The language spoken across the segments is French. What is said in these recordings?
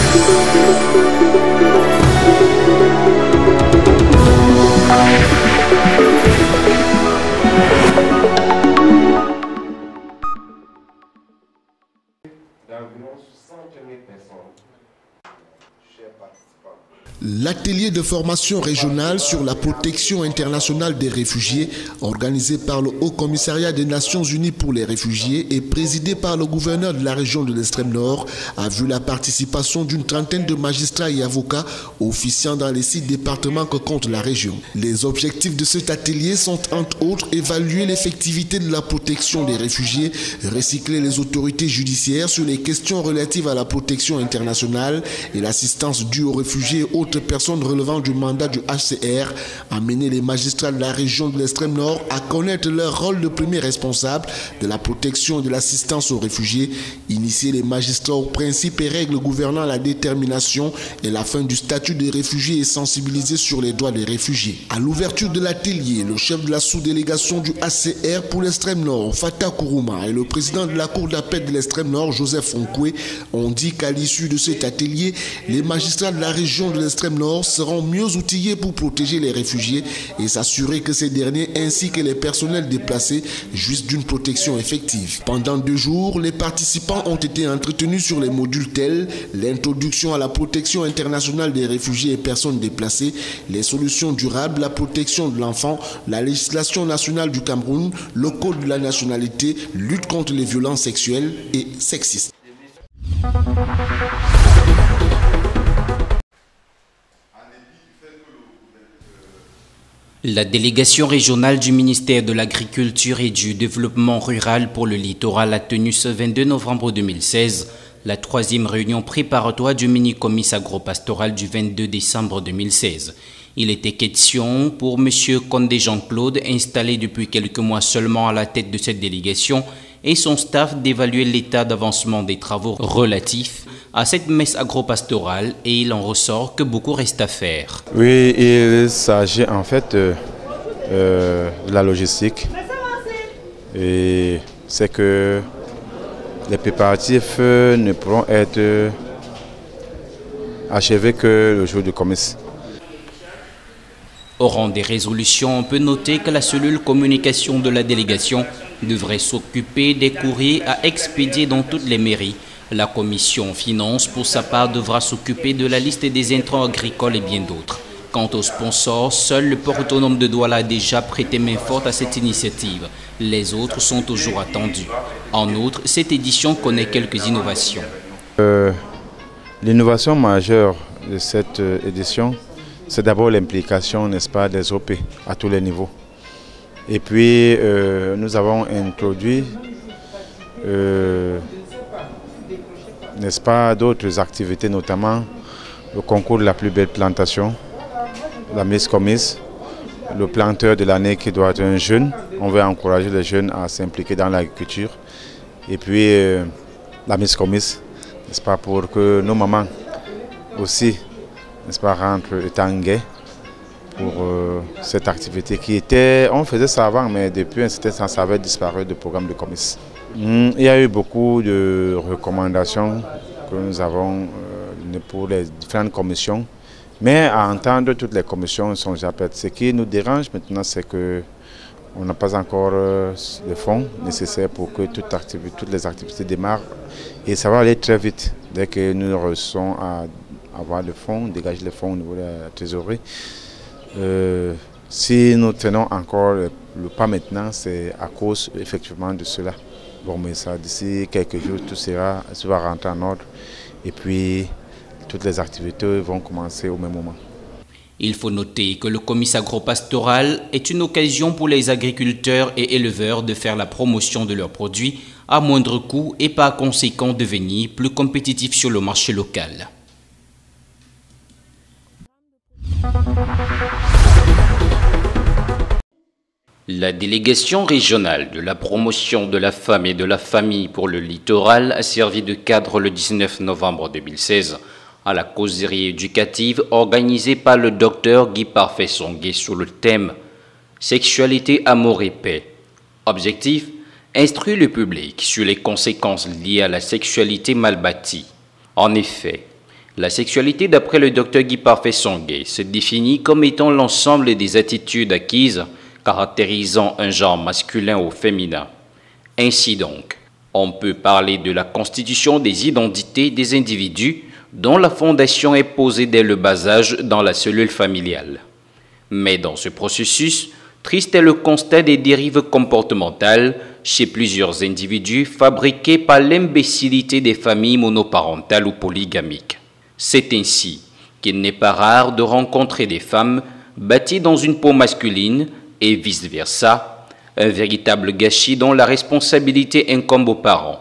D'environ 60 000 personnes. Chers participants. L'atelier de formation régionale sur la protection internationale des réfugiés, organisé par le Haut Commissariat des Nations Unies pour les réfugiés et présidé par le gouverneur de la région de l'Extrême Nord, a vu la participation d'une trentaine de magistrats et avocats officiant dans les 6 départements que compte la région. Les objectifs de cet atelier sont entre autres évaluer l'effectivité de la protection des réfugiés, recycler les autorités judiciaires sur les questions relatives à la protection internationale et l'assistance due aux réfugiés et autres personnes relevant du mandat du HCR, amener les magistrats de la région de l'Extrême Nord à connaître leur rôle de premier responsable de la protection et de l'assistance aux réfugiés, initier les magistrats aux principes et règles gouvernant la détermination et la fin du statut des réfugiés et sensibiliser sur les droits des réfugiés. À l'ouverture de l'atelier, le chef de la sous-délégation du HCR pour l'Extrême Nord, Fatah Kourouma, et le président de la Cour d'appel de l'Extrême Nord, Joseph Fonkoué, ont dit qu'à l'issue de cet atelier, les magistrats de la région de l'Extrême Nord seront mieux outillés pour protéger les réfugiés et s'assurer que ces derniers ainsi que les personnels déplacés jouissent d'une protection effective. Pendant 2 jours, les participants ont été entretenus sur les modules tels l'introduction à la protection internationale des réfugiés et personnes déplacées, les solutions durables, la protection de l'enfant, la législation nationale du Cameroun, le code de la nationalité, lutte contre les violences sexuelles et sexistes. La délégation régionale du ministère de l'Agriculture et du Développement rural pour le littoral a tenu ce 22 novembre 2016 la 3e réunion préparatoire du mini-comice agropastoral du 22 décembre 2016. Il était question pour M. Condé Jean-Claude, installé depuis quelques mois seulement à la tête de cette délégation, et son staff d'évaluer l'état d'avancement des travaux relatifs à cette messe agropastorale, et il en ressort que beaucoup reste à faire. Oui, il s'agit en fait de la logistique. Et c'est que les préparatifs ne pourront être achevés que le jour du comice. Au rang des résolutions, on peut noter que la cellule communication de la délégation devrait s'occuper des courriers à expédier dans toutes les mairies. La commission finance, pour sa part, devra s'occuper de la liste des intrants agricoles et bien d'autres. Quant aux sponsors, seul le port autonome de Douala a déjà prêté main forte à cette initiative. Les autres sont toujours attendus. En outre, cette édition connaît quelques innovations. L'innovation majeure de cette édition, c'est d'abord l'implication, n'est-ce pas, des OP à tous les niveaux. Et puis, nous avons introduit, n'est-ce pas, d'autres activités, notamment le concours de la plus belle plantation, la Miss Comice, le planteur de l'année qui doit être un jeune. On veut encourager les jeunes à s'impliquer dans l'agriculture. Et puis, la Miss Comice, n'est-ce pas, pour que nos mamans aussi, n'est-ce pas, rentrent étant gais pour cette activité qui était, on faisait ça avant, mais depuis un certain temps, ça avait disparu du programme de comice. Il y a eu beaucoup de recommandations que nous avons pour les différentes commissions, mais à entendre toutes les commissions sont déjà prêtes. Ce qui nous dérange maintenant, c'est qu'on n'a pas encore de fonds nécessaires pour que toutes les activités démarrent, et ça va aller très vite dès que nous réussissons à avoir le fonds, dégager les fonds au niveau de la trésorerie. Si nous tenons encore le pas maintenant, c'est à cause effectivement de cela. Bon, mais ça, d'ici quelques jours, tout va rentrer en ordre et puis toutes les activités vont commencer au même moment. Il faut noter que le comice agropastoral est une occasion pour les agriculteurs et éleveurs de faire la promotion de leurs produits à moindre coût et par conséquent devenir plus compétitifs sur le marché local. La délégation régionale de la promotion de la femme et de la famille pour le littoral a servi de cadre le 19 novembre 2016 à la causerie éducative organisée par le docteur Guy Parfait-Songué sur le thème « Sexualité, amour et paix ». Objectif : instruire le public sur les conséquences liées à la sexualité mal bâtie. En effet, La sexualité, d'après le Dr Guy Parfait Songué, se définit comme étant l'ensemble des attitudes acquises caractérisant un genre masculin ou féminin. Ainsi donc, on peut parler de la constitution des identités des individus dont la fondation est posée dès le bas âge dans la cellule familiale. Mais dans ce processus, triste est le constat des dérives comportementales chez plusieurs individus fabriquées par l'imbécilité des familles monoparentales ou polygamiques. C'est ainsi qu'il n'est pas rare de rencontrer des femmes bâties dans une peau masculine et vice-versa, un véritable gâchis dont la responsabilité incombe aux parents.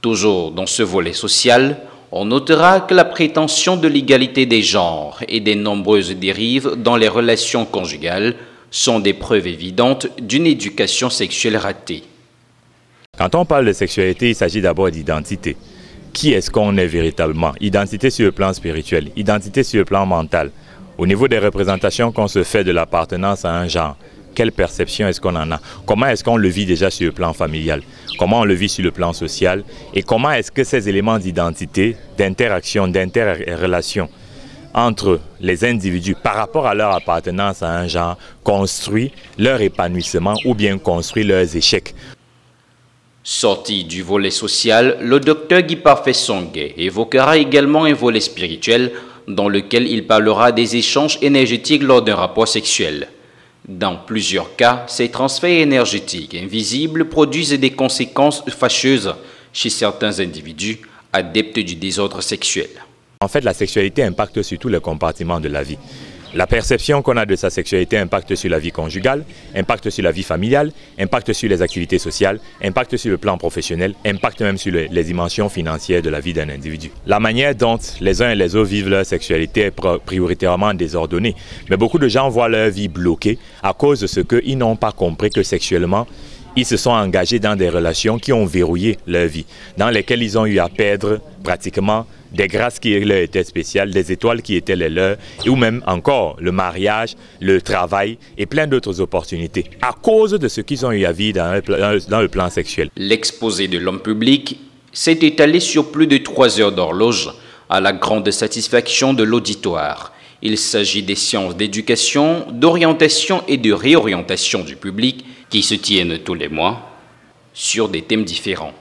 Toujours dans ce volet social, on notera que la prétention de l'égalité des genres et des nombreuses dérives dans les relations conjugales sont des preuves évidentes d'une éducation sexuelle ratée. Quand on parle de sexualité, il s'agit d'abord d'identité. Qui est-ce qu'on est véritablement? Identité sur le plan spirituel, identité sur le plan mental. Au niveau des représentations qu'on se fait de l'appartenance à un genre, quelle perception est-ce qu'on en a? Comment est-ce qu'on le vit déjà sur le plan familial? Comment on le vit sur le plan social? Et comment est-ce que ces éléments d'identité, d'interaction, d'interrelation entre les individus par rapport à leur appartenance à un genre construit leur épanouissement ou bien construit leurs échecs? Sorti du volet social, le docteur Guy Parfait Songué évoquera également un volet spirituel dans lequel il parlera des échanges énergétiques lors d'un rapport sexuel. Dans plusieurs cas, ces transferts énergétiques invisibles produisent des conséquences fâcheuses chez certains individus adeptes du désordre sexuel. En fait, la sexualité impacte sur tous les compartiments de la vie. La perception qu'on a de sa sexualité impacte sur la vie conjugale, impacte sur la vie familiale, impacte sur les activités sociales, impacte sur le plan professionnel, impacte même sur les dimensions financières de la vie d'un individu. La manière dont les uns et les autres vivent leur sexualité est prioritairement désordonnée. Mais beaucoup de gens voient leur vie bloquée à cause de ce qu'ils n'ont pas compris que sexuellement, ils se sont engagés dans des relations qui ont verrouillé leur vie, dans lesquelles ils ont eu à perdre pratiquement des grâces qui leur étaient spéciales, des étoiles qui étaient les leurs, ou même encore le mariage, le travail et plein d'autres opportunités, à cause de ce qu'ils ont eu à vivre dans le plan sexuel. L'exposé de l'homme public s'est étalé sur plus de 3 heures d'horloge, à la grande satisfaction de l'auditoire. Il s'agit des séances d'éducation, d'orientation et de réorientation du public qui se tiennent tous les mois sur des thèmes différents.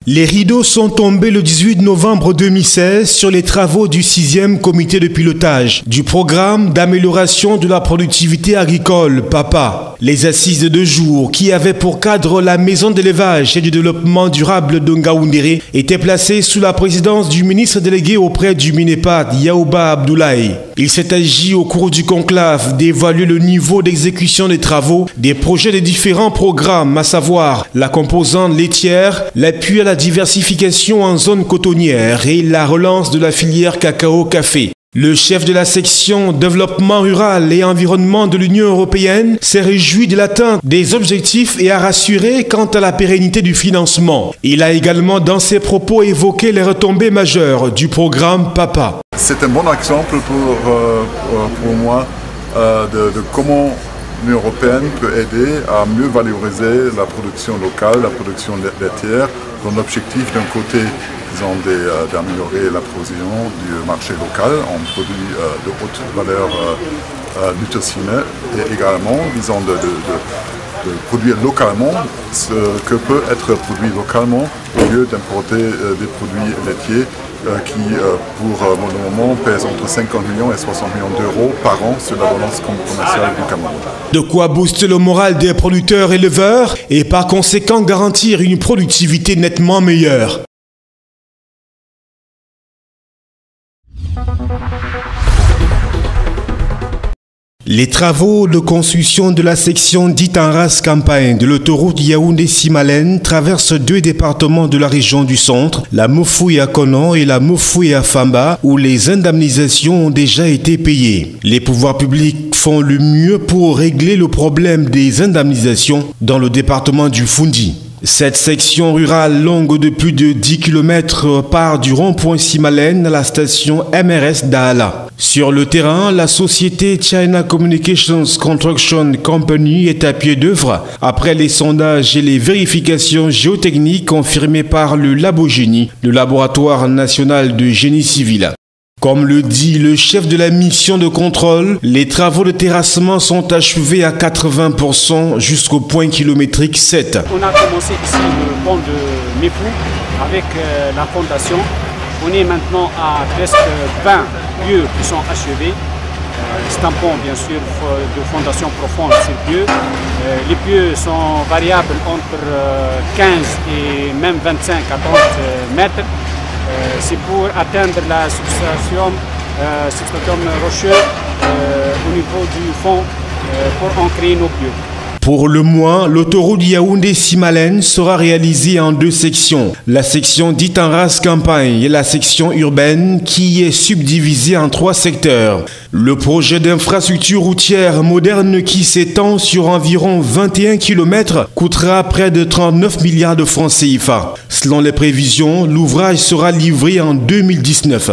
Les rideaux sont tombés le 18 novembre 2016 sur les travaux du 6e comité de pilotage du programme d'amélioration de la productivité agricole, PAPA. Les assises de 2 jours, qui avaient pour cadre la maison d'élevage et du développement durable de Ngaoundéré, étaient placées sous la présidence du ministre délégué auprès du MINEPAD, Yaouba Abdoulaye. Il s'est agi au cours du conclave d'évaluer le niveau d'exécution des travaux des projets des différents programmes, à savoir la composante laitière, l'appui à la diversification en zone cotonnière et la relance de la filière cacao-café. Le chef de la section développement rural et environnement de l'Union européenne s'est réjoui de l'atteinte des objectifs et a rassuré quant à la pérennité du financement. Il a également dans ses propos évoqué les retombées majeures du programme PAPA. C'est un bon exemple pour moi de comment l'Union européenne peut aider à mieux valoriser la production locale, la production laitière, dans l'objectif d'un côté d'améliorer la provision du marché local en produits de haute valeur nutritionnelle et également disons, de produire localement ce que peut être produit localement au lieu d'importer des produits laitiers qui pour le moment pèsent entre 50 millions et 60 millions d'euros par an sur la balance commerciale du Cameroun. De quoi booster le moral des producteurs éleveurs et par conséquent garantir une productivité nettement meilleure. Les travaux de construction de la section dite en race campagne de l'autoroute Yaoundé-Simalène traversent 2 départements de la région du centre, la Mofoué-à-Konon et la Mofoué-à-Famba, où les indemnisations ont déjà été payées. Les pouvoirs publics font le mieux pour régler le problème des indemnisations dans le département du Foundi. Cette section rurale longue de plus de 10 km part du rond-point Simalène à la station MRS d'Ala. Sur le terrain, la société China Communications Construction Company est à pied d'œuvre après les sondages et les vérifications géotechniques confirmées par le Labogénie, le laboratoire national de génie civil. Comme le dit le chef de la mission de contrôle, les travaux de terrassement sont achevés à 80% jusqu'au point kilométrique 7. On a commencé ici le pont de Mépou avec la fondation. On est maintenant à presque 20 pieux qui sont achevés. C'est un pont bien sûr de fondation profonde sur pieux. Les pieux sont variables entre 15 et même 25 à 30 mètres. C'est pour atteindre la substation rocheux au niveau du fond pour ancrer nos pieux. Pour le moins, l'autoroute Yaoundé-Simalène sera réalisée en 2 sections. La section dite en race campagne et la section urbaine qui est subdivisée en 3 secteurs. Le projet d'infrastructure routière moderne qui s'étend sur environ 21 km coûtera près de 39 milliards de francs CFA. Selon les prévisions, l'ouvrage sera livré en 2019.